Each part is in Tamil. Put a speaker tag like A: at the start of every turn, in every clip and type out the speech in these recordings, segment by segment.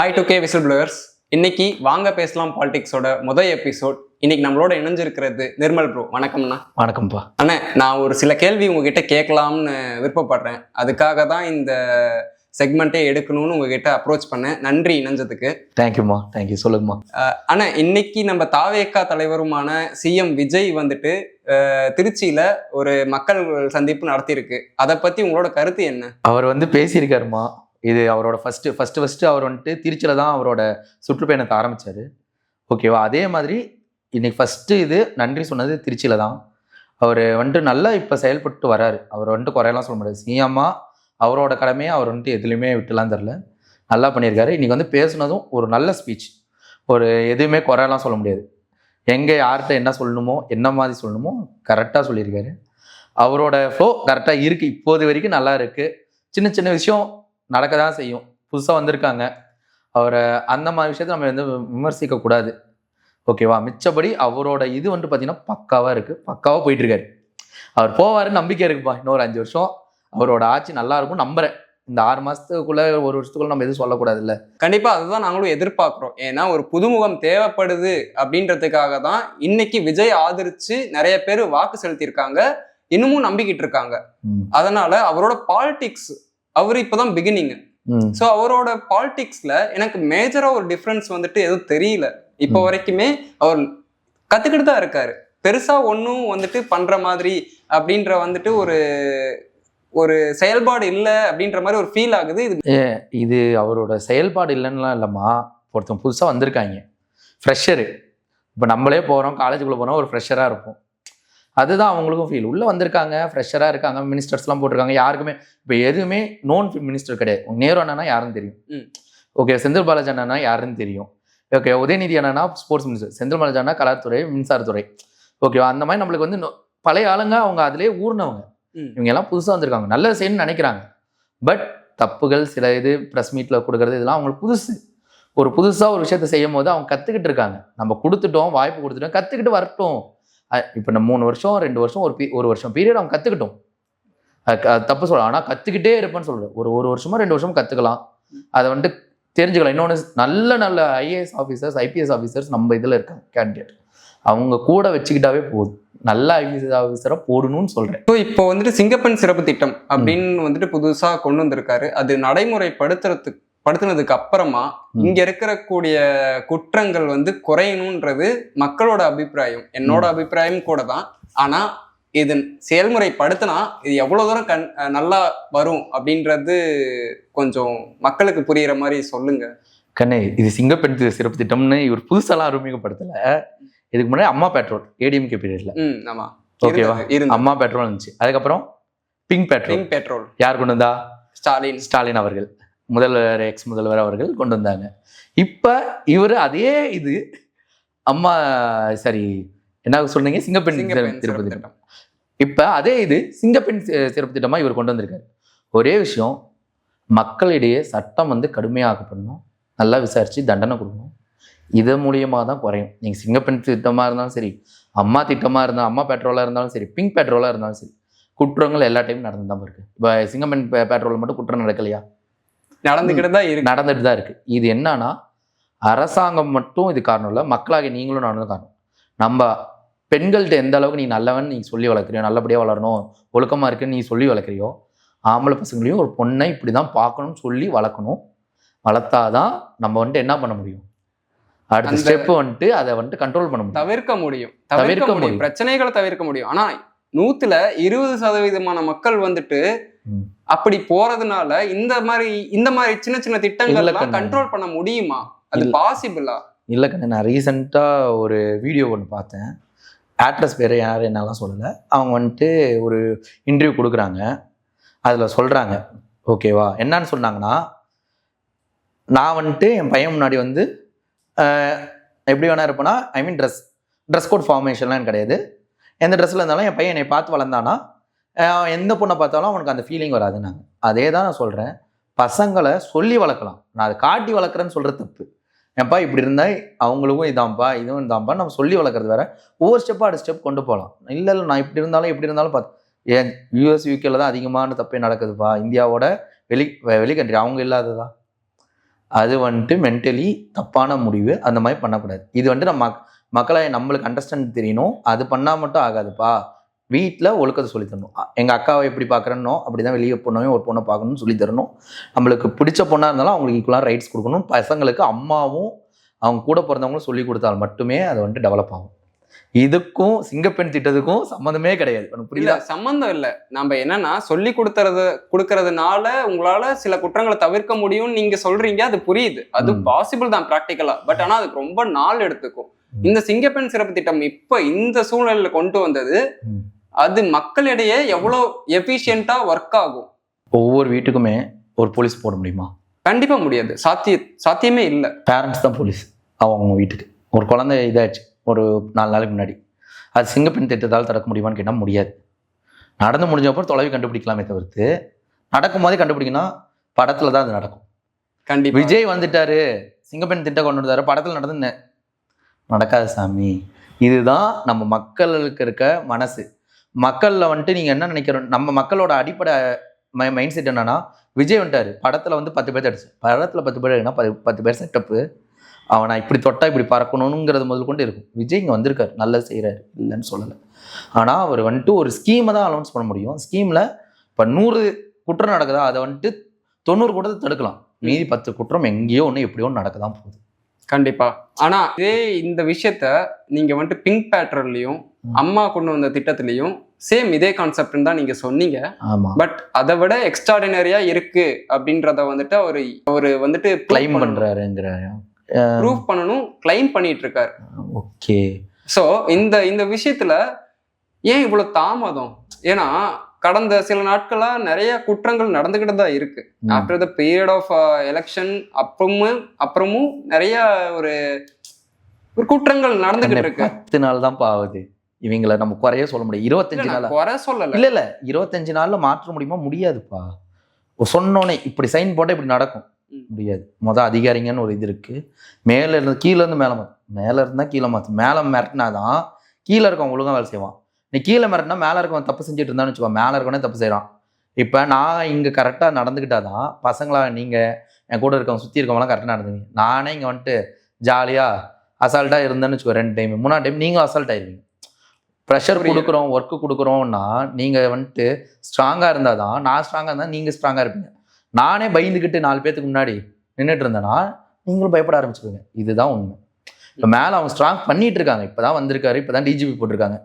A: Hi to K whistle blowers. இன்னைக்கு வாங்க பேசலாம் பாலிடிக்ஸோட முதல் எபிசோட். இன்னைக்கு நம்மளோட இணைஞ்சிருக்கிறது நிர்மல் ப்ரோ. வணக்கம்ண்ணா.
B: வணக்கம்ப்பா.
A: அண்ணா, நான் ஒரு சில கேள்வி உங்ககிட்ட கேட்கலாம்னு விருப்பப்படுறேன். அதுக்காக தான் இந்த செக்மெண்ட்டே எடுக்கணும்னு உங்ககிட்ட அப்ரோச் பண்ணேன். நன்றி இணைஞ்சதுக்கு.
B: தேங்க்யூம்மா. தேங்க்யூ. சொல்லுங்கம்மா.
A: அண்ணா, இன்னைக்கு நம்ம தாவேகா தலைவருமான சிஎம் விஜய் வந்துட்டு திருச்சியில ஒரு மக்கள் சந்திப்பு நடத்தியிருக்கு. அதை பத்தி உங்களோட கருத்து என்ன?
B: அவர் பேசியிருக்காருமா. இது அவரோட ஃபர்ஸ்ட் அவர் திருச்சியில தான் அவரோட சுற்றுப்பயணத்தை ஆரம்பிச்சாரு. ஓகேவா? அதே மாதிரி இன்னைக்கு ஃபர்ஸ்ட் இது நன்றி சொன்னது திருச்சியில தான். அவர் நல்லா இப்போ செயல்பட்டு வராரு. அவர் குறையெல்லாம் சொல்ல முடியாது. சிஎம்மா அவரோட கடமையை அவர் எதுலையுமே விட்டுலாம் தரல. நல்லா பண்ணியிருக்காரு. இன்னைக்கு பேசுனதும் ஒரு நல்ல ஸ்பீச். ஒரு எதுவுமே குறையெல்லாம் சொல்ல முடியாது. எங்கே யார்கிட்ட என்ன சொல்லணுமோ என்ன மாதிரி சொல்லணுமோ கரெக்டாக சொல்லியிருக்காரு. அவரோட ஃப்ளோ கரெக்டாக இருக்குது. இப்போது வரைக்கும் நல்லா இருக்குது. சின்ன சின்ன விஷயம் நடக்க தான் செய்யும். புதுசாக வந்திருக்காங்க. அவரை அந்த மாதிரி விஷயத்தை நம்ம விமர்சிக்கக்கூடாது. ஓகேவா? மிச்சபடி அவரோட இது பார்த்தீங்கன்னா பக்காவாக இருக்குது. பக்காவாக போயிட்டுருக்காரு. அவர் போவார், நம்பிக்கை இருக்குப்பா. இன்னொரு 5 வருஷம் அவரோட ஆட்சி நல்லா இருக்கும் நம்புறேன். இந்த 6 மாதத்துக்குள்ள ஒரு வருஷத்துக்குள்ள நம்ம எதுவும் சொல்லக்கூடாது இல்லை.
A: கண்டிப்பாக அதுதான் நாங்களும் எதிர்பார்க்குறோம். ஏன்னா ஒரு புதுமுகம் தேவைப்படுது அப்படின்றதுக்காக தான் இன்னைக்கு விஜய் ஆதரிச்சு நிறைய பேர் வாக்கு செலுத்தியிருக்காங்க. இன்னமும் நம்பிக்கிட்டு இருக்காங்க. அதனால அவரோட பாலிடிக்ஸ் அவர் இப்பதான் பிகினிங். ஸோ அவரோட பாலிடிக்ஸ்ல எனக்கு மேஜரா ஒரு டிஃப்ரென்ஸ் எதுவும் தெரியல. இப்போ வரைக்குமே அவர் கத்துக்கிட்டு தான் இருக்காரு. பெருசா ஒன்னும் பண்ற மாதிரி அப்படின்ற ஒரு ஒரு செயல்பாடு இல்லை அப்படின்ற மாதிரி ஒரு ஃபீல் ஆகுது.
B: இது அவரோட செயல்பாடு இல்லைன்னுலாம் இல்லைம்மா. ஒருத்தவங்க புதுசாக வந்திருக்காங்க, ஃப்ரெஷரு. இப்போ நம்மளே போகிறோம், காலேஜுக்குள்ளே போகிறோம், ஒரு ஃப்ரெஷராக இருப்போம். அதுதான் அவங்களுக்கும் ஃபீல். உள்ளே வந்திருக்காங்க, ஃப்ரெஷராக இருக்காங்க, மினிஸ்டர்ஸ்லாம் போட்டிருக்காங்க. யாருக்குமே இப்போ எதுவுமே நோன் மினிஸ்டர் கிடையாது. நேரு அண்ணனா யாருன்னு தெரியும். ஓகே. செந்தில் பாலாஜி அண்ணனா யாருன்னு தெரியும். ஓகே. உதயநிதி அண்ணனா ஸ்போர்ட்ஸ் மினிஸ்டர், செந்தில் பாலாஜி அண்ணா கலாத்துறை, மின்சாரத்துறை. ஓகேவா? அந்த மாதிரி நம்மளுக்கு பழைய ஆளுங்க, அவங்க அதிலே ஊர்னவங்க. இவங்க எல்லாம் புதுசாக வந்திருக்காங்க, நல்லது செய்யணும்னு நினைக்கிறாங்க. பட் தப்புகள் சில இது ப்ரெஸ் மீட்டில் கொடுக்குறது இதெல்லாம் அவங்களுக்கு புதுசு. ஒரு புதுசாக ஒரு விஷயத்த செய்யும் போது அவங்க கற்றுக்கிட்டு இருக்காங்க. நம்ம கொடுத்துட்டோம், வாய்ப்பு கொடுத்துட்டோம், கற்றுக்கிட்டு வரட்டும். இப்போ நம்ம 3 வருஷம் 2 வருஷம் ஒரு வருஷம் பீரியட் அவங்க கற்றுக்கிட்டோம். தப்பு சொல்லலாம். ஆனால் கற்றுக்கிட்டே இருப்பேன்னு சொல்கிறேன். ஒரு வருஷமோ 2 வருஷமோ கற்றுக்கலாம். அதை தெரிஞ்சுக்கலாம். இன்னொன்று, நல்ல ஐஏஎஸ் ஆஃபீஸர்ஸ், ஐபிஎஸ் ஆஃபீஸர்ஸ் நம்ம இதில் இருக்காங்க கேண்டிடேட். அவங்க கூட வச்சுக்கிட்டாவே போதும். நல்ல ஐபிஎஸ் ஆஃபீஸராக போடணும்னு சொல்கிறேன்.
A: ஸோ இப்போ சிங்கப்பெண் சிறப்பு திட்டம் அப்படின்னு புதுசாக கொண்டு வந்திருக்காரு. அது படுத்தினதுக்கு அப்புறமா இங்க இருக்கக்கூடிய குற்றங்கள் குறையணும்ன்றது மக்களோட அபிப்பிராயம், என்னோட அபிப்பிராயம் கூட தான். ஆனா இது செயல்முறைப்படுத்தினா இது எவ்வளவு தூரம் நல்லா வரும் அப்படின்றது கொஞ்சம் மக்களுக்கு புரியுற மாதிரி சொல்லுங்க.
B: கண்ணே, இது சிங்கப்பெண் சிறப்பு திட்டம்னு இவர் புதுசாலாம் அறிமுகப்படுத்தல. இதுக்கு முன்னாடி அம்மா பெட்ரோல் ஏடிஎம்கே பீரியட்ல.
A: ஆமா.
B: ஓகேவா? அம்மா பெட்ரோல் இருந்துச்சு. அதுக்கப்புறம் பிங்க் பெட்ரோல் யார் கொண்டு வந்தா? ஸ்டாலின் அவர்கள், முதல்வர், எக்ஸ் முதல்வர் அவர்கள் கொண்டு வந்தாங்க. இப்ப இவர் அதே இது அம்மா சரி என்ன சொன்னீங்க, சிங்கப்பெண் சிறப்பு திட்டம். இப்ப அதே இது சிங்கப்பெண் சிறப்பு திட்டமா இவர் கொண்டு வந்திருக்காரு. ஒரே விஷயம், மக்களிடையே சட்டம் கடுமையாக்கப்படணும், நல்லா விசாரிச்சு தண்டனை கொடுக்கணும். இது மூலியமா தான் குறையும். நீங்க சிங்கப்பெண் திட்டமா இருந்தாலும் சரி, அம்மா திட்டமா இருந்தாலும், அம்மா பெட்ரோலா இருந்தாலும் சரி, பிங்க் பெட்ரோலா இருந்தாலும் சரி, குற்றங்கள் எல்லா டைமும் நடந்து தான் இருக்கு. இப்ப சிங்கப்பெண் பெட்ரோல் மட்டும் குற்றம் நடக்கலையா? நடந்துட்டு தான் இருக்கு. இது என்னன்னா, அரசாங்கம் மட்டும் இது காரணம் இல்லை, மக்களாக நீங்களும் நானும் காரணம். நம்ம பெண்கள்கிட்ட எந்த அளவுக்கு நீ நல்லவன் நீ சொல்லி வளர்க்குறியோ, நல்லபடியாக வளரணும், ஒழுக்கமா இருக்குன்னு நீ சொல்லி வளர்க்குறியோ, ஆம்பளை பசங்களையும் ஒரு பொண்ணை இப்படிதான் பார்க்கணும்னு சொல்லி வளர்க்கணும். வளர்த்தாதான் நம்ம என்ன பண்ண முடியும், அடுத்த ஸ்டெப் அதை கண்ட்ரோல் பண்ண முடியும்,
A: தவிர்க்க முடியும், பிரச்சனைகளை தவிர்க்க முடியும். ஆனா 100% மக்கள் அப்படி போறதுனால இந்த மாதிரி சின்ன சின்ன திட்டங்கள் கண்ட்ரோல் பண்ண முடியுமா? அது பாசிபிளா?
B: இல்ல கண்ணு, நான் ரீசெண்டா ஒரு வீடியோ ஒன்று பார்த்தேன். ஆக்ட்ரஸ் பேரை யார் என்னெல்லாம் சொல்லலை. அவங்க ஒரு இன்டர்வியூ கொடுக்குறாங்க. அதில் சொல்கிறாங்க, ஓகேவா, என்னன்னு சொன்னாங்கன்னா, நான் என் பையன் முன்னாடி எப்படி வேணா இருப்பேன்னா, ஐ மீன் ட்ரெஸ் கோட் ஃபார்மேஷன்லாம் கிடையாது. எந்த ட்ரெஸ்ஸில் இருந்தாலும் என் பையன் என்னை பார்த்து வளர்ந்தானா, எந்த பொண்ணை பார்த்தாலும் அவனுக்கு அந்த ஃபீலிங் வராதுன்னாங்க. அதே தான் நான் சொல்கிறேன். பசங்களை சொல்லி வளர்க்கலாம், நான் அதை காட்டி வளர்க்குறேன்னு சொல்கிற தப்பு. ஏன்ப்பா இப்படி இருந்தால் அவங்களுக்கும் இதான்ப்பா இதுவும் இதான்ப்பா நம்ம சொல்லி வளர்க்குறது வேற. ஒவ்வொரு ஸ்டெப்பாக அடுத்த ஸ்டெப் கொண்டு போகலாம். இல்லை நான் இப்படி இருந்தாலும் எப்படி இருந்தாலும் பார்த்து, ஏன் யூஎஸ் யூகேல தான் அதிகமான தப்பே நடக்குதுப்பா. இந்தியாவோட வெளி கண்ட்ரி அவங்க இல்லாததா? அது வந்துட்டு மென்டலி தப்பான முடிவு. அந்த மாதிரி பண்ணக்கூடாது. இது வந்துட்டு நம்ம மக்களை நம்மளுக்கு அண்டர்ஸ்டாண்ட் தெரியணும். அது பண்ணால் மட்டும் ஆகாதுப்பா. வீட்டில் ஒழுக்கத்தை சொல்லி தரணும். எங்கள் அக்காவை எப்படி பார்க்குறேன்னோ அப்படி தான் வெளியே பொண்ணையும் ஒரு பொண்ணை பார்க்கணும்னு சொல்லி தரணும். நம்மளுக்கு பிடிச்ச பொண்ணாக இருந்தாலும் அவங்களுக்கு ஈக்குவலாக ரைட்ஸ் கொடுக்கணும். பசங்களுக்கு அம்மாவும் அவங்க கூட பிறந்தவங்களும் சொல்லி கொடுத்தால் மட்டுமே அது வந்துட்டு டெவலப் ஆகும். இதுக்கும் சிங்கப்பெண் திட்டத்துக்கும் சம்மந்தமே கிடையாது.
A: புரியல, சம்மந்தம் இல்லை. நம்ம என்னன்னா சொல்லி கொடுக்கறதுனால உங்களால சில குற்றங்களை தவிர்க்க முடியும்னு நீங்க சொல்றீங்க, அது புரியுது, அது பாசிபிள் தான் பிராக்டிக்கலா. பட் ஆனா அதுக்கு ரொம்ப நாள் எடுத்துக்கும். இந்த சிங்கப்பெண் சிறப்பு திட்டம் இப்ப இந்த சூழ்நிலையில கொண்டு வந்தது, அது மக்களிடையே எவ்வளவு எஃபிஷியன்ட்டா ஒர்க் ஆகும்.
B: ஒவ்வொரு வீட்டுக்குமே ஒரு போலீஸ் போட முடியுமா?
A: கண்டிப்பா முடியாது. சாத்தியமே இல்லை.
B: பேரண்ட்ஸ் தான் போலீஸ். அவங்க வீட்டுக்கு ஒரு குழந்தை இதாச்சு ஒரு 4 நாளைக்கு முன்னாடி, அது சிங்கப்பெண் திட்டத்தால் தடுக்க முடியுமான்னு கேட்டால் முடியாது. நடந்து முடிஞ்சப்போ தொலைவி கண்டுபிடிக்கலாமே தவிர்த்து நடக்கும் போதே கண்டுபிடிக்கணும். படத்துல தான் அது நடக்கும்.
A: கண்டிப்பா
B: விஜய் வந்துட்டாரு, சிங்கப்பெண் திட்டம் கொண்டு வந்தாரு, படத்துல நடந்து நடக்காது சாமி. இதுதான் நம்ம மக்களுக்கு இருக்க மனசு. மக்கள்ல வந்துட்டு நீங்க என்ன நினைக்கிறோம், நம்ம மக்களோட அடிப்படை மைண்ட் செட் என்னன்னா, விஜய் வந்துட்டாரு, படத்துல வந்து 10 பேர் அடிச்சு, படத்துல 10 பேர் என்ன 10 பேர் செட்டப்பு, அவனை இப்படி தொட்டா இப்படி பறக்கணுங்கிறது முதல் கொண்டு இருக்கும். விஜய் இங்கே வந்திருக்காரு, நல்லது செய்கிறாரு, இல்லைன்னு சொல்லலை. ஆனால் அவர் வந்துட்டு ஒரு ஸ்கீமை தான் அனௌன்ஸ் பண்ண முடியும். ஸ்கீமில் இப்போ 100 குற்றம் நடக்குதா, அதை வந்துட்டு 90 குற்றத்தை தடுக்கலாம். மீதி 10 குற்றம் எங்கேயோ ஒன்று எப்படியோ நடக்க தான் போகுது.
A: கண்டிப்பா. ஆனா இந்த விஷயத்த நீங்க வந்துட்டு பிங்க் பேட்டர்ன்லயும் அம்மா கொண்டு வந்த திட்டத்திலையும் சேம் இதே கான்செப்ட் தான் நீங்க சொன்னீங்க. பட் அதை விட எக்ஸ்ட்ராடினரியா இருக்கு அப்படின்றத வந்துட்டு அவரு வந்துட்டு
B: கிளைம் பண்றாருங்கிற
A: ப்ரூஃப் பண்ணணும், கிளைம் பண்ணிட்டு இருக்காரு.
B: ஓகே.
A: சோ இந்த விஷயத்துல ஏன் இவ்வளவு தாமதம்? ஏன்னா கடந்த சில நாட்களா நிறைய குற்றங்கள் நடந்துகிட்டு தான் இருக்கு. After the period of election அப்புறமும் நிறைய ஒரு குற்றங்கள் நடந்துகிட்டு இருக்கு.
B: 10 நாள் தான் ஆகுது. இவங்களை நம்ம குறைய சொல்ல முடியாது. 25 நாள் குறை சொல்லல. இல்ல 25 நாள்ல மாற்ற முடியுமா? முடியாதுப்பா. சொன்னோன்னே இப்படி சைன் போட்டா இப்படி நடக்கும் முடியாது. அதிகாரிங்கன்னு ஒரு இது இருக்கு. மேல இருந்து கீழே இருந்து மேல இருந்தா கீழே மாத்து. மேல மிரட்டினாதான் கீழே இருக்கவன் ஒழுங்கா வேலை செய்வான். நீ கீழே மிரட்டினா மேல இருக்கவன் தப்பு செஞ்சுட்டு இருந்தான்னு வச்சுக்கோ, மேல இருக்கவனே தப்பு செய்யறான். இப்ப நான் இங்க கரெக்டா நடந்துக்கிட்டாதான் பசங்களா நீங்க என் கூட இருக்கவங்க சுத்தி இருக்கவங்களாம் கரெக்டா நடந்துவீங்க. நானே இங்க வந்துட்டு ஜாலியா அசால்ட்டா இருந்தேன்னு வச்சுக்கோ, 2 டைம் 3ஆம் டைம் நீங்க அசால்ட் ஆயிருவீங்க. ப்ரெஷர் கொடுக்குறோம், ஒர்க்கு கொடுக்குறோம்னா நீங்க வந்துட்டு ஸ்ட்ராங்கா இருந்தாதான் நான் ஸ்ட்ராங்கா இருந்தா நீங்க ஸ்ட்ராங்கா இருப்பீங்க. நானே பயந்துக்கிட்டு 4 பேத்துக்கு முன்னாடி நின்றுட்டு இருந்தேன்னா நீங்களும் பயப்பட ஆரம்பிச்சுக்கோங்க. இதுதான் உண்மை. இப்போ மேலே அவங்க ஸ்ட்ராங் பண்ணிட்டு இருக்காங்க. இப்போதான் வந்திருக்காரு, இப்போதான் டிஜிபி போட்டிருக்காங்க.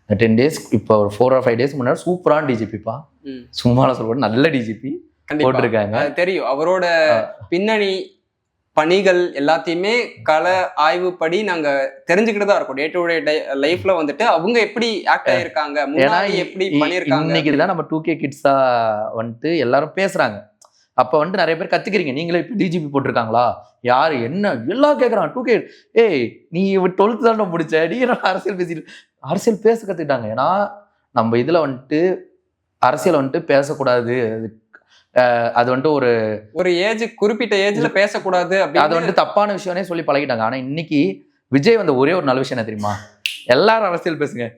B: 10 days இப்போ ஒரு 4 or 5 days முன்னாடி சூப்பரான டிஜிபிப்பா, சும்மா சொல்ல நல்ல டிஜிபி போட்டிருக்காங்க.
A: தெரியும் அவரோட பின்னணி பணிகள் எல்லாத்தையுமே கள ஆய்வு படி நாங்க தெரிஞ்சுக்கிட்டு தான் இருக்கோம். டே டு டே லைஃப்ல வந்துட்டு அவங்க எப்படி ஆக்ட் ஆயிருக்காங்க, எப்படி பண்ணிருக்காங்க.
B: இன்னைக்குதான் நம்ம 2K கிட்ஸா வந்துட்டு எல்லாரும் பேசுறாங்க. அப்ப வந்துட்டு நிறைய பேர் கத்துக்கிறீங்க. நீங்களே இப்ப டிஜிபி போட்டிருக்காங்களா, யாரு என்ன எல்லாம் கேட்கறான். 2K ஏய் நீ 12th தான் முடிச்ச, நீ அரசியல் பேசிட்டு அரசியல் பேச கத்துக்கிட்டாங்க. ஏன்னா நம்ம இதுல வந்துட்டு அரசியல் வந்துட்டு பேசக்கூடாது, அது வந்துட்டு ஒரு ஏஜ் குறிப்பிட்ட ஏஜ்ல பேசக்கூடாது, அது வந்துட்டு தப்பான விஷயம்னே சொல்லி பழகிட்டாங்க. ஆனா இன்னைக்கு விஜய் வந்த ஒரே ஒரு நல்ல விஷயம் என்ன தெரியுமா, எல்லாரும் அரசியல் பேசுங்க.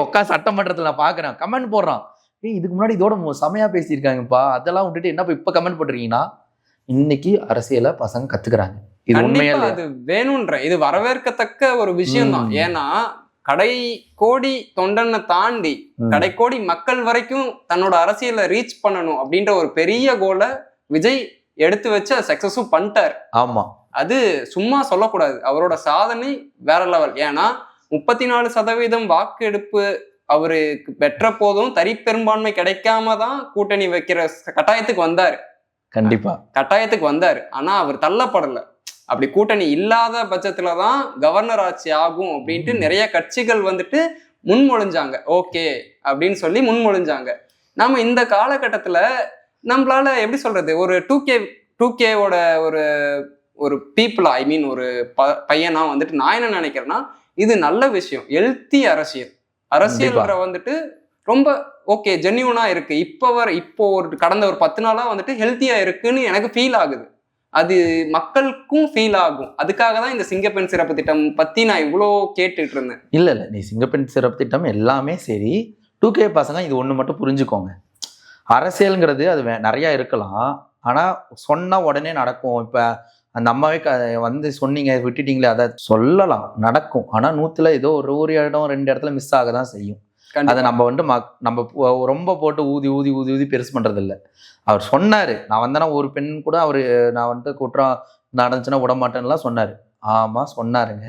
B: உட்கா சட்டமன்றத்துல நான் பாக்குறேன் கமெண்ட் போடுறான், இதுக்கு முன்னாடி இதோட செமையா பேசியிருக்காங்கப்பா, அதெல்லாம் விட்டுட்டு என்ன இப்ப கமெண்ட் போட்டிருக்கீங்கன்னா. இன்னைக்கு அரசியல பசங்க கத்துக்கிறாங்க. இது உண்மையா
A: அது வேணும்ன்ற இது வரவேற்கத்தக்க ஒரு விஷயம் தான். ஏன்னா கடை கோடி தொண்டனை தாண்டி கடைக்கோடி மக்கள் வரைக்கும் தன்னோட அரசியலை ரீச் பண்ணணும் அப்படின்ற ஒரு பெரிய கோலை விஜய் எடுத்து வச்சு சக்சஸும் பண்ணிட்டார்.
B: ஆமா,
A: அது சும்மா சொல்லக்கூடாது. அவரோட சாதனை வேற லெவல். ஏன்னா 34% வாக்கெடுப்பு அவருக்கு பெற்ற போதும் தனி பெரும்பான்மை கிடைக்காம தான் கூட்டணி வைக்கிற கட்டாயத்துக்கு வந்தாரு.
B: கண்டிப்பா
A: கட்டாயத்துக்கு வந்தாரு. ஆனா அவர் தள்ளப்படல. அப்படி கூட்டணி இல்லாத பட்சத்துலதான் கவர்னர் ஆட்சி ஆகும் அப்படின்ட்டு நிறைய கட்சிகள் வந்துட்டு முன்மொழிஞ்சாங்க. ஓகே அப்படின்னு சொல்லி முன்மொழிஞ்சாங்க. நாம இந்த காலகட்டத்துல நம்மளால எப்படி சொல்றது, ஒரு 2Kவோட ஒரு பீப்புளா ஒரு பையனா வந்துட்டு நான் என்ன நினைக்கிறேன்னா, இது நல்ல விஷயம். ஹெல்த்தி அரசியல்ன்ற வந்துட்டு ரொம்ப ஓகே ஜென்யூனா இருக்கு. இப்போ ஒரு கடந்த ஒரு 10 நாளா வந்துட்டு ஹெல்த்தியா இருக்குன்னு எனக்கு ஃபீல் ஆகுது. அது மக்களுக்கும் ஃபீல் ஆகும். அதுக்காக தான் இந்த சிங்கப்பெண் சிறப்பு திட்டம் பத்தி நான் இவ்வளோ கேட்டுட்டு இருந்தேன்.
B: இல்ல நீ சிங்கப்பெண் சிறப்பு திட்டம் எல்லாமே சரி, 2K பசங்க இது ஒண்ணு மட்டும் புரிஞ்சுக்கோங்க. அரசியல்ங்கிறது அது நிறைய இருக்கலாம். ஆனா சொன்னா உடனே நடக்கும். இப்ப அந்த அம்மாவே வந்து சொன்னீங்க விட்டுட்டீங்களே, அதை சொல்லலாம், நடக்கும். ஆனா 100ல ஏதோ ஒரு இடம் 2 இடத்துல மிஸ் ஆக தான் செய்யும். அதை நம்ம வந்து நம்ம ரொம்ப போட்டு ஊதி ஊதி ஊதி ஊதி பெருசு பண்றது இல்லை. அவர் சொன்னாரு, நான் வந்தேன்னா ஒரு பெண் கூட அவரு நான் வந்துட்டு குற்றம் நடந்துச்சுன்னா விட மாட்டேன்னுலாம் சொன்னாரு. ஆமா சொன்னாருங்க.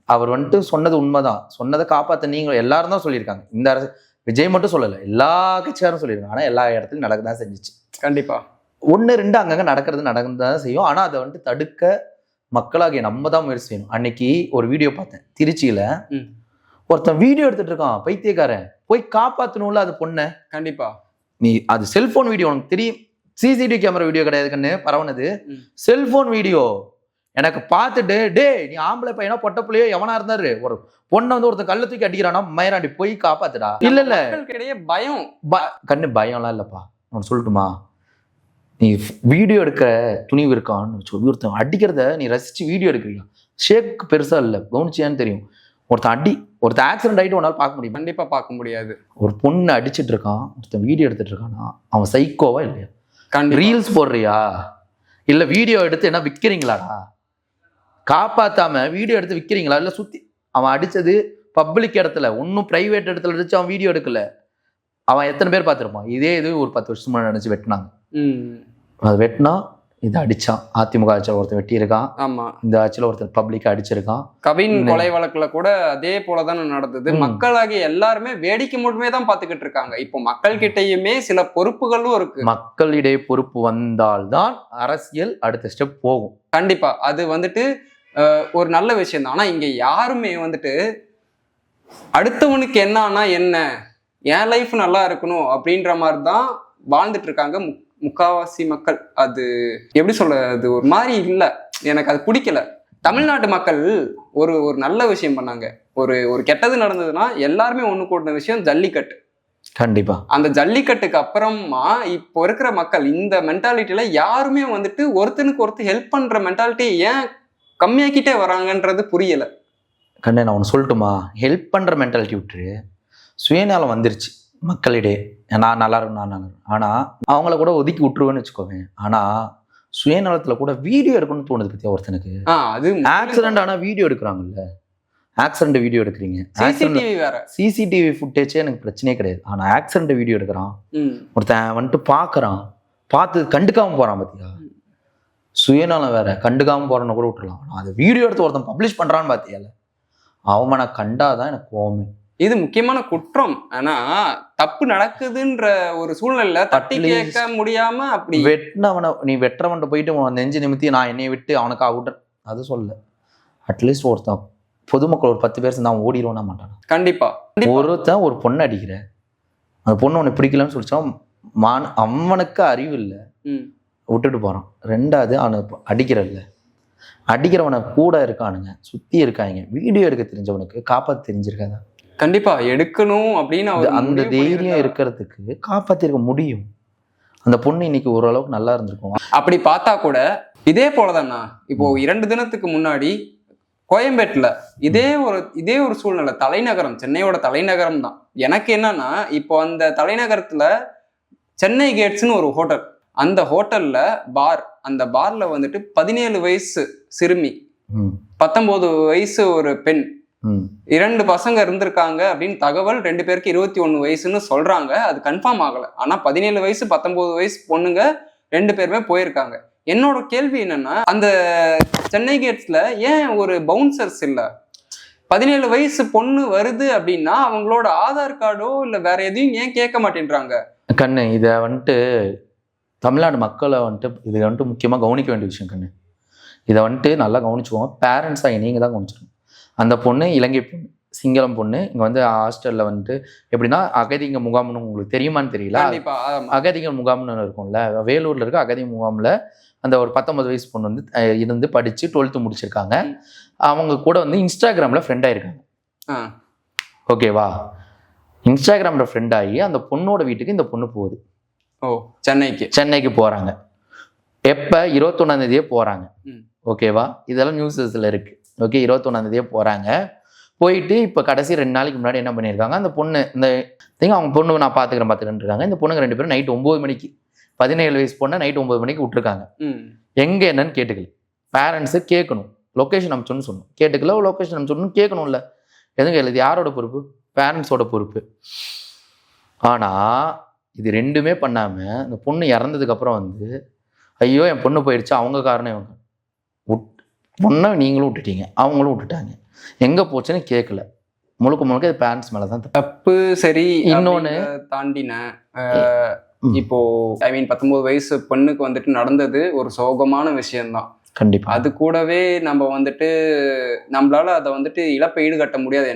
B: அவர் வந்துட்டு சொன்னது உண்மைதான். சொன்னதை காப்பாற்ற நீங்க எல்லாரும் தான் சொல்லியிருக்காங்க. இந்த அரசு விஜய் மட்டும் சொல்லலை, எல்லா கட்சியாரும் சொல்லியிருக்காங்க. ஆனா எல்லா இடத்துலையும் நடக்கதான் செஞ்சிச்சு.
A: கண்டிப்பா
B: 1 2 அங்கங்க நடக்கதான் செய்யும். ஆனா அதை வந்துட்டு தடுக்க மக்களாகிய நம்ம தான் முயற்சி செய்யணும். அன்னைக்கு ஒரு வீடியோ பார்த்தேன், திருச்சியில ஒருத்தன் வீடியோ எடுத்துட்டு இருக்கான், பைத்தியக்காரன். போய் காப்பாத்தணும்ல அது பொண்ணை.
A: கண்டிப்பா
B: நீ அது செல்போன் வீடியோ, உனக்கு தெரியும், சிசிடிவி கேமரா வீடியோ கிடையாது கண்ணு, பரவனது செல்போன் வீடியோ. எனக்கு பார்த்துட்டு டே நீ ஆம்பளை பையனா பொட்ட பிள்ளையோ எவனா இருந்தாரு, ஒரு பொண்ணை வந்து ஒருத்தன் கல்ல தூக்கி அடிக்கிறானா, மயராண்டி போய் காப்பாத்துடா. இல்ல
A: பயம்
B: கண்ணு பயம்லாம் இல்லப்பா. நான் சொல்லட்டுமா, நீ வீடியோ எடுக்க துணிவு இருக்கான்னு சொல்லி ஒருத்தன் அடிக்கிறத நீ ரசிச்சு வீடியோ எடுக்கிறீங்க, ஷேக் பெருசா இல்லை, கவனிச்சியான்னு தெரியும். ஒருத்தன் ஆக்சிடென்ட் ஆகிட்டு உன்னால பார்க்க முடியும்?
A: கண்டிப்பா பார்க்க முடியாது.
B: ஒரு பொண்ணு அடிச்சிட்டு இருக்கான், ஒருத்தன் வீடியோ எடுத்துட்டு இருக்கானா, அவன் சைக்கோவா இல்லையா? ரீல்ஸ் போடுறியா இல்ல வீடியோ எடுத்து என்ன விற்கிறீங்களாடா? காப்பாத்தாம வீடியோ எடுத்து விற்கிறீங்களா? இல்ல சுத்தி அவன் அடிச்சது பப்ளிக் இடத்துல, ஒன்னும் பிரைவேட் இடத்துல அடிச்சு அவன் வீடியோ எடுக்கல. அவன் எத்தனை பேர் பார்த்திருப்பான்? இதே இது ஒரு 10 வருஷமா நினைச்சு வெட்டினாங்க. அது வெட்டினா இது அடிச்சான். அதிமுக ஆட்சியில் ஒருத்தர் வெட்டி இருக்கான்.
A: ஆமா,
B: இந்த ஆட்சியில் ஒருத்தர் பப்ளிக் அடிச்சிருக்கான்.
A: கவின் கொலை வழக்குல கூட அதே போலதான் நடந்தது. மக்களாகிய எல்லாருமே வேடிக்கை மட்டுமே தான் பாத்துக்கிட்டு இருக்காங்க. இப்போ மக்கள் கிட்டயுமே சில பொறுப்புகளும் இருக்கு.
B: மக்களிடையே பொறுப்பு வந்தால்தான் அரசியல் அடுத்த ஸ்டெப் போகும்.
A: கண்டிப்பா அது வந்துட்டு ஒரு நல்ல விஷயம் தான். ஆனா இங்க யாருமே வந்துட்டு அடுத்தவனுக்கு என்ன என்ன, என் லைஃப் நல்லா இருக்கணும் அப்படின்ற மாதிரி தான் வாழ்ந்துட்டு இருக்காங்க முக்காவாசி மக்கள். அது எப்படி சொல்றது, ஒரு மாதிரி இல்லை, எனக்கு அது பிடிக்கல. தமிழ்நாட்டு மக்கள் ஒரு நல்ல விஷயம் பண்ணாங்க. ஒரு கெட்டது நடந்ததுன்னா எல்லாருமே ஒண்ணு கூடின விஷயம் ஜல்லிக்கட்டு.
B: கண்டிப்பா
A: அந்த ஜல்லிக்கட்டுக்கு அப்புறமா இப்போ இருக்கிற மக்கள் இந்த மென்டாலிட்டியில யாருமே வந்துட்டு ஒருத்தனுக்கு ஒருத்தர் ஹெல்ப் பண்ற மென்டாலிட்டியை ஏன் கம்மியாக்கிட்டே வராங்கன்றது புரியல.
B: கண்ணே நான் ஒன்று சொல்லட்டுமா, ஹெல்ப் பண்ற மென்டாலிட்டி விட்டு சுயநலம் வந்துருச்சு மக்களிடையே. நான் நல்லா இருக்கும், நான் நல்லா இருக்கும். ஆனா அவங்கள கூட ஒதுக்கி விட்டுருவேன்னு வச்சுக்கோங்க. ஆனா சுயநலத்துல கூட வீடியோ எடுக்கணும்னு தோணுது பத்தியா ஒருத்தனுக்கு.
A: அது
B: ஆக்சிடென்ட் ஆனா வீடியோ எடுக்கிறாங்கல்ல, ஆக்சிடென்ட் வீடியோ எடுக்கிறீங்க. சிசிடிவி ஃபுட்டேஜே எனக்கு பிரச்சனையே கிடையாது. ஆனா ஆக்சிடென்ட் வீடியோ எடுக்கிறான் ஒருத்தன், வந்துட்டு பாக்குறான், பார்த்து கண்டுக்காம போறான் பத்தியா. சுயநலம் வேற, கண்டுக்காம போறன்னு கூட விட்டுலாம். அது வீடியோ எடுத்து ஒருத்தன் பப்ளிஷ் பண்றான்னு பாத்தியால, அவனை கண்டாதான் எனக்கு கோவமே.
A: இது முக்கியமான குற்றம். ஆனா தப்பு நடக்குதுன்ற ஒரு சூழ்நிலை தட்டி கேட்க முடியாம அப்படி
B: வெட்டினவனை நீ வெட்டுறவன்ட்ட போயிட்டு நெஞ்சு நிமித்தி நான் என்னைய விட்டு அவனுக்கு ஆகுட்ட அது சொல்ல. அட்லீஸ்ட் ஒருத்தன் பொதுமக்கள் ஒரு 10 பேர் சேர்ந்து அவன் ஓடிடுவானா மாட்டான்.
A: கண்டிப்பா
B: ஒருத்தன் ஒரு பொண்ணை அடிக்கிற, அந்த பொண்ணு உனக்கு பிடிக்கலன்னு சொல்லிச்சான், அவனுக்கு அறிவு இல்லை, விட்டுட்டு போறான். 2வது அவனுக்கு அடிக்கிறல்ல, அடிக்கிறவனை கூட இருக்கானுங்க, சுத்தி இருக்காங்க, வீடியோ எடுக்க தெரிஞ்சவனுக்கு காப்பாற்ற தெரிஞ்சிருக்காதா?
A: கண்டிப்பா எடுக்கணும் அப்படின்னு
B: அந்த தைரியம் இருக்கிறதுக்கு காப்பாத்திருக்க முடியும். அந்த பொண்ணு இன்னைக்கு ஓரளவுக்கு நல்லா இருந்திருக்கும்.
A: அப்படி பார்த்தா கூட இதே போலதானா, இப்போ 2 தினத்துக்கு முன்னாடி கோயம்பேட்டுல இதே ஒரு சூழ்நிலை, தலைநகரம், சென்னையோட தலைநகரம் தான். எனக்கு என்னன்னா, இப்போ அந்த தலைநகரத்துல சென்னை கேட்ஸ்னு ஒரு ஹோட்டல், அந்த ஹோட்டல்ல பார், அந்த பார்ல வந்துட்டு 17 வயசு சிறுமி, 19 வயசு ஒரு பெண், 2 பசங்க இருந்திருக்காங்க அப்படின்னு தகவல். 2 பேருக்கு 21 வயசுன்னு சொல்றாங்க. அது கன்ஃபார்ம் ஆகல. ஆனா 17 வயசு 19 வயசு பொண்ணுங்க 2 பேருமே போயிருக்காங்க. என்னோட கேள்வி என்னன்னா, அந்த சென்னை கேட்ஸ்ல ஏன் ஒரு பவுன்சர்ஸ் இல்ல? 17 வயசு பொண்ணு வருது அப்படின்னா அவங்களோட ஆதார் கார்டோ இல்ல வேற எதையும் ஏன் கேட்க மாட்டேன்றாங்க?
B: கண்ணு இதை வந்துட்டு தமிழ்நாடு மக்களை வந்துட்டு இதை வந்துட்டு முக்கியமா கவனிக்க வேண்டிய விஷயம் கண்ணு. இதை வந்துட்டு நல்லா கவனிச்சுக்கோங்க. பேரண்ட்ஸாக நீங்க தான் கவனிச்சிருக்கணும். அந்த பொண்ணு இலங்கை பொண்ணு, சிங்களம் பொண்ணு, இங்க வந்து ஹாஸ்டல்ல வந்துட்டு எப்படின்னா அகதிங்க முகாம்னு உங்களுக்கு தெரியுமான்னு தெரியல. அகதிங்க முகாம்னு இருக்கும்ல, வேலூர்ல இருக்க அகதி முகாம்ல அந்த ஒரு 19 வயசு பொண்ணு வந்து இருந்து படிச்சு 12th முடிச்சிருக்காங்க. அவங்க கூட வந்து இன்ஸ்டாகிராம்ல ஃப்ரெண்ட் ஆயிருக்காங்க. ஓகேவா? இன்ஸ்டாகிராம்ல ஃப்ரெண்ட் ஆகி அந்த பொண்ணோட வீட்டுக்கு இந்த பொண்ணு போகுது. சென்னைக்கு போறாங்க. எப்ப 21ஆம் தேதியே போறாங்க. ஓகேவா? இதெல்லாம் நியூஸஸ்ல இருக்கு. ஓகே, 21ஆம் தேதியே போறாங்க. போயிட்டு இப்போ கடைசி 2 நாளைக்கு முன்னாடி என்ன பண்ணியிருக்காங்க, அந்த பொண்ணு இந்த அவங்க பொண்ணு நான் பார்த்துக்கிறேன் இருக்காங்க. இந்த பொண்ணுங்க 2 பேரும் நைட் 9 மணிக்கு 17 வயசு பொண்ணை நைட் 9 மணிக்கு விட்டுருக்காங்க. எங்க என்னன்னு கேட்டுக்கல. பேரண்ட்ஸு கேட்கணும், லொக்கேஷன் அனுப்பிச்சோன்னு சொல்லணும். கேட்டுக்கல, லொக்கேஷன் அனுப்பிச்சோன்னு கேட்கணும்ல. எதுவும் கேள்வி, இது யாரோட பொறுப்பு? பேரண்ட்ஸோட பொறுப்பு. ஆனா இது ரெண்டுமே பண்ணாம இந்த பொண்ணு இறந்ததுக்கு அப்புறம் வந்து ஐயோ என் பொண்ணு போயிடுச்சு, அவங்க காரணம் இவங்க. பொண்ணை நீங்களும் விட்டுட்டீங்க, அவங்களும் விட்டுட்டாங்க. எங்க போச்சுன்னு கேட்கல. முழுக்க முழுக்க இது பேரண்ட்ஸ் மேலதான்
A: தப்பு. சரி,
B: இன்னொன்னு
A: தாண்டின இப்போ 19 வயசு பொண்ணுக்கு வந்துட்டு நடந்தது ஒரு சோகமான விஷயம்தான்.
B: கண்டிப்பா.
A: அது கூடவே நம்ம வந்துட்டு நம்மளால அதை வந்துட்டு இழப்பை ஈடுகட்ட முடியாது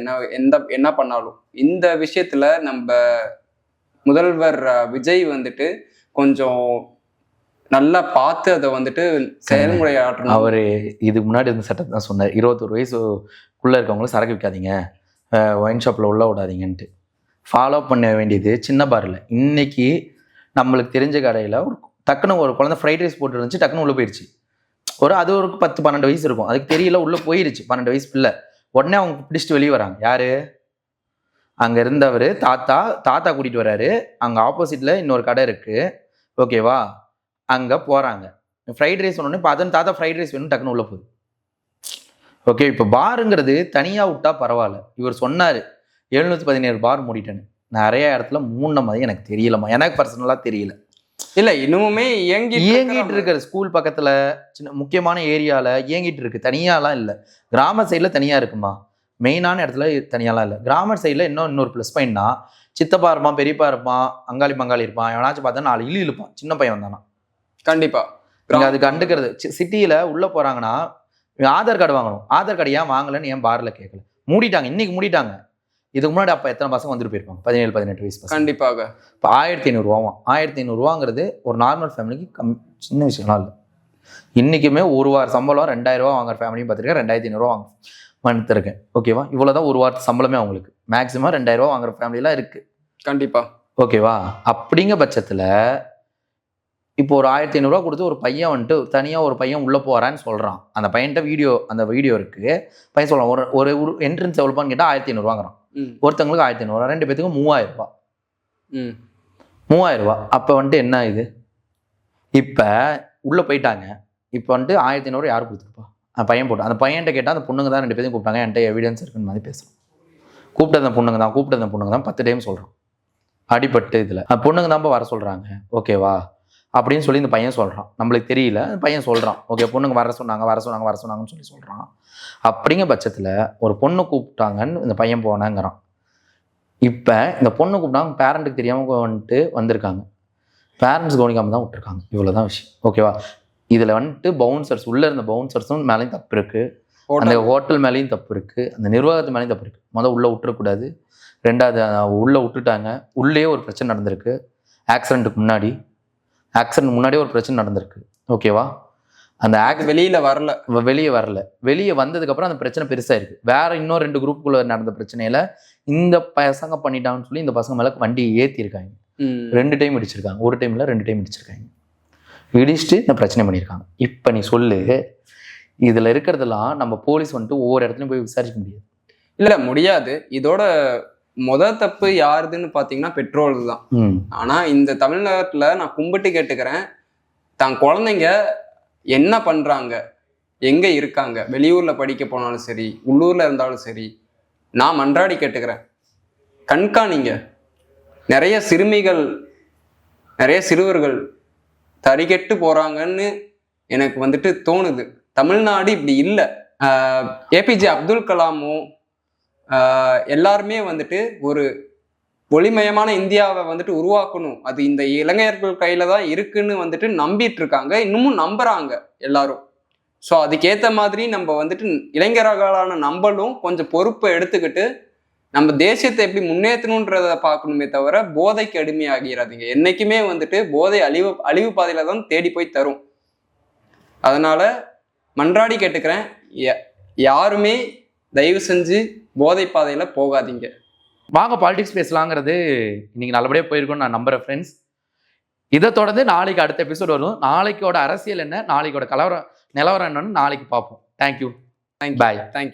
A: என்ன பண்ணாலும். இந்த விஷயத்துல நம்ம முதல்வர் விஜய் வந்துட்டு கொஞ்சம் நல்லா பார்த்து அதை வந்துட்டு செயல்முறையாற்றணும்.
B: அவரு இதுக்கு முன்னாடி இந்த சட்டத்தை தான் சொன்னார், 21 வயசுக்குள்ள இருக்கவங்களும் சரக்கு விற்காதீங்க, ஒயின் ஷாப்ல உள்ள விடாதீங்கன்ட்டு. ஃபாலோ பண்ண வேண்டியது சின்ன பாரில். இன்னைக்கு நம்மளுக்கு தெரிஞ்ச கடையில் ஒரு டக்குன்னு ஒரு குழந்தை ஃப்ரைட் ரைஸ் போட்டு இருந்துச்சு, டக்குன்னு உள்ளே போயிடுச்சு. அது ஒரு 10-12 வயசு இருக்கும், அதுக்கு தெரியல, உள்ளே போயிடுச்சு. 12 வயசு பிள்ளை. உடனே அவங்க பிடிச்சிட்டு வெளியே வராங்க. யாரு? அங்கே இருந்தவர் தாத்தா கூட்டிகிட்டு வர்றாரு. அங்கே ஆப்போசிட்டில் இன்னொரு கடை இருக்குது, ஓகேவா? அங்கே போகிறாங்க. ஃப்ரைட் ரைஸ் ஒன்று பார்த்தோன்னு தாத்தா ஃப்ரைட் ரைஸ் வேணும், டக்குன்னு உள்ளே போகுது. ஓகே, இப்போ பாருங்கிறது தனியாக விட்டா பரவாயில்ல. இவர் சொன்னார் 717 பார் மூடிட்டேன்னு. நிறைய இடத்துல மூணு மாதிரி எனக்கு தெரியலம்மா, எனக்கு பர்சனலாக தெரியல.
A: இல்லை, இன்னுமே
B: இயங்கிட்டு இருக்கிற ஸ்கூல் பக்கத்தில் சின்ன முக்கியமான ஏரியாவில் இயங்கிட்டு இருக்கு. தனியாலாம் இல்லை. கிராம சைடில் தனியாக இருக்குமா, மெயினான இடத்துல தனியாலாம் இல்லை. கிராம சைடில் இன்னொரு ப்ளஸ் பாயிண்ட்னா, சித்தப்பா இருப்பான், பெரியப்பா இருப்பான், அங்காளி பங்காளி இருப்பான். எவனாச்சும் பார்த்தா 4 இழுப்பான், சின்ன பையன் வந்தானா.
A: கண்டிப்பாக
B: இங்கே அது கண்டுக்கிறது. சிட்டியில் உள்ளே போகிறாங்கன்னா ஆதார் கார்டு வாங்கணும். ஆதார் கார்டு ஏன் வாங்கலன்னு ஏன் பாரில் கேட்கல? மூடிட்டாங்க, இன்னைக்கு மூடிட்டாங்க. இதுக்கு முன்னாடி அப்போ எத்தனை பசங்க வந்துட்டு போயிருப்பாங்க? 17-18 வயசு.
A: கண்டிப்பாக.
B: இப்போ 1500 ரூபாவாம். 1500 ஒரு நார்மல் ஃபேமிலிக்கு சின்ன விஷயம்லாம் இல்லை. இன்றைக்குமே ஒரு வார சம்பளம் 2000 ரூபா வாங்குற ஃபேமிலியும் பார்த்துருக்கேன், 2500 ரூபா வந்துருக்கேன். ஓகேவா? இவ்வளோதான் ஒரு வாரத்து சம்பளமே அவங்களுக்கு. மேக்ஸிமம் 2000 ரூபா வாங்குற ஃபேமிலிலாம் இருக்குது.
A: கண்டிப்பாக.
B: ஓகேவா? அப்படிங்க பட்சத்தில் இப்போ ஒரு 1500 ரூபா கொடுத்து ஒரு பையன் வந்துட்டு தனியாக ஒரு பையன் உள்ளே போகிறான்னு சொல்கிறான். அந்த பையன்கிட்ட அந்த வீடியோ இருக்குது. பையன் சொல்கிறான், ஒரு என்ட்ரன்ஸ் எவ்வளோப்பான்னு கேட்டால் 1500 ரூபாங்கிறான். ஒருத்தவங்களுக்கு 1500, 2 பேத்துக்கும் 3000 ரூபா. 3000 ரூபா. அப்போ வந்துட்டு என்ன இது? இப்போ உள்ளே போயிட்டாங்க. இப்போ வந்துட்டு 1500 யார் கொடுத்துருப்பா? அந்த பையன் போட்டு. அந்த பையன்கிட்ட கேட்டால் அந்த பொண்ணுங்க தான் 2 பேரும் கூப்பிட்டாங்க, என்கிட்ட எவிடன்ஸ் இருக்குன்னு மாதிரி பேசுகிறோம். கூப்பிட்டது அந்த பொண்ணுங்க தான் 10 டைம் சொல்கிறோம். அடிபட்டு இதில் அந்த பொண்ணுங்க தான் வர சொல்கிறாங்க, ஓகேவா அப்படின்னு சொல்லி இந்த பையன் சொல்கிறான். நம்மளுக்கு தெரியல, அந்த பையன் சொல்கிறான், ஓகே பொண்ணுங்க வர சொன்னாங்கன்னு சொல்லி சொல்கிறான். அப்படிங்கிற பட்சத்தில் ஒரு பொண்ணு கூப்பிட்டாங்கன்னு இந்த பையன் போனாங்கிறான். இப்போ இந்த பொண்ணு கூப்பிட்டாங்க, பேரண்ட்டுக்கு தெரியாமல் வந்துட்டு வந்திருக்காங்க. பேரண்ட்ஸ் கவனிக்காமல் தான் விட்டுருக்காங்க. இவ்வளோதான் விஷயம், ஓகேவா? இதில் வந்துட்டு பவுன்சர்ஸ், உள்ளே இருந்த பவுன்சர்ஸும் மேலேயும் தப்பு இருக்குது, அந்த ஹோட்டல் மேலேயும் தப்பு இருக்குது, அந்த நிர்வாகத்து மேலேயும் தப்பு இருக்குது. உள்ளே விட்டுறக்கூடாது. 2வது உள்ளே விட்டுட்டாங்க. உள்ளே ஒரு பிரச்சனை நடந்திருக்கு. ஆக்சிடென்ட்டுக்கு முன்னாடியே ஒரு பிரச்சனை நடந்திருக்கு, ஓகேவா? அந்த வெளியே வரல. வெளியே வந்ததுக்கப்புறம் அந்த பிரச்சனை பெருசாக இருக்குது. வேற இன்னும் 2 குரூப்புக்குள்ள நடந்த பிரச்சனையில இந்த பசங்க பண்ணிட்டாங்கன்னு சொல்லி இந்த பசங்க மேலே வண்டி ஏற்றிருக்காங்க. 2 டைம் இடிச்சிருக்காங்க. ஒரு டைம் இல்லை, 2 டைம் இடிச்சிருக்காங்க. இடிச்சுட்டு இந்த பிரச்சனை பண்ணியிருக்காங்க. இப்போ நீ சொல்லு, இதில் இருக்கிறதெல்லாம் நம்ம போலீஸ் வந்துட்டு ஒவ்வொரு இடத்துலையும் போய் விசாரிக்க முடியாது.
A: இல்லை, முடியாது. இதோட தப்பு யாருதுன்னு பாத்தீங்கன்னா பெட்ரோல் தான். ஆனா இந்த தமிழ்நாட்டுல நான் கும்பிட்டு கேட்டுக்கிறேன், தான் குழந்தைங்க என்ன பண்றாங்க, எங்க இருக்காங்க, வெளியூர்ல படிக்க போனாலும் சரி, உள்ளூர்ல இருந்தாலும் சரி, நான் மன்றாடி கேட்டுக்கிறேன், கண்காணிங்க. நிறைய சிறுவர்கள் தறிகெட்டு போறாங்கன்னு எனக்கு வந்துட்டு தோணுது. தமிழ்நாடு இப்படி இல்லை. ஏபிஜே அப்துல் கலாமும் எல்லாருமே வந்துட்டு ஒரு ஒளிமயமான இந்தியாவை வந்துட்டு உருவாக்கணும், அது இந்த இளைஞர்கள் கையில தான் இருக்குன்னு வந்துட்டு நம்பிட்டு இருக்காங்க, இன்னமும் நம்புறாங்க எல்லாரும். ஸோ அதுக்கேற்ற மாதிரி நம்ம வந்துட்டு இளைஞர்களான நம்மளும் கொஞ்சம் பொறுப்பை எடுத்துக்கிட்டு நம்ம தேசியத்தை எப்படி முன்னேற்றணுன்றத பார்க்கணுமே தவிர போதைக்கு அடிமையாகிறாதீங்க. என்னைக்குமே வந்துட்டு போதை அழிவு பாதையில தான் தேடி போய் தரும். அதனால மன்றாடி கேட்டுக்கிறேன், யாருமே தயவு செஞ்சு போதை பாதையில போகாதீங்க.
B: வாங்க பாலிடிக்ஸ் பேசலாங்கிறது இன்னைக்கு நல்லபடியாக போயிருக்கும்னு நான் நம்புறேன் ஃப்ரெண்ட்ஸ். இதை தொடர்ந்து நாளைக்கு அடுத்த எபிசோட் வரும். நாளைக்கோட அரசியல் என்ன, நாளைக்கோட நிலவரம் என்னன்னு நாளைக்கு பார்ப்போம். தேங்க்யூ.
A: பாய். தேங்க்யூ.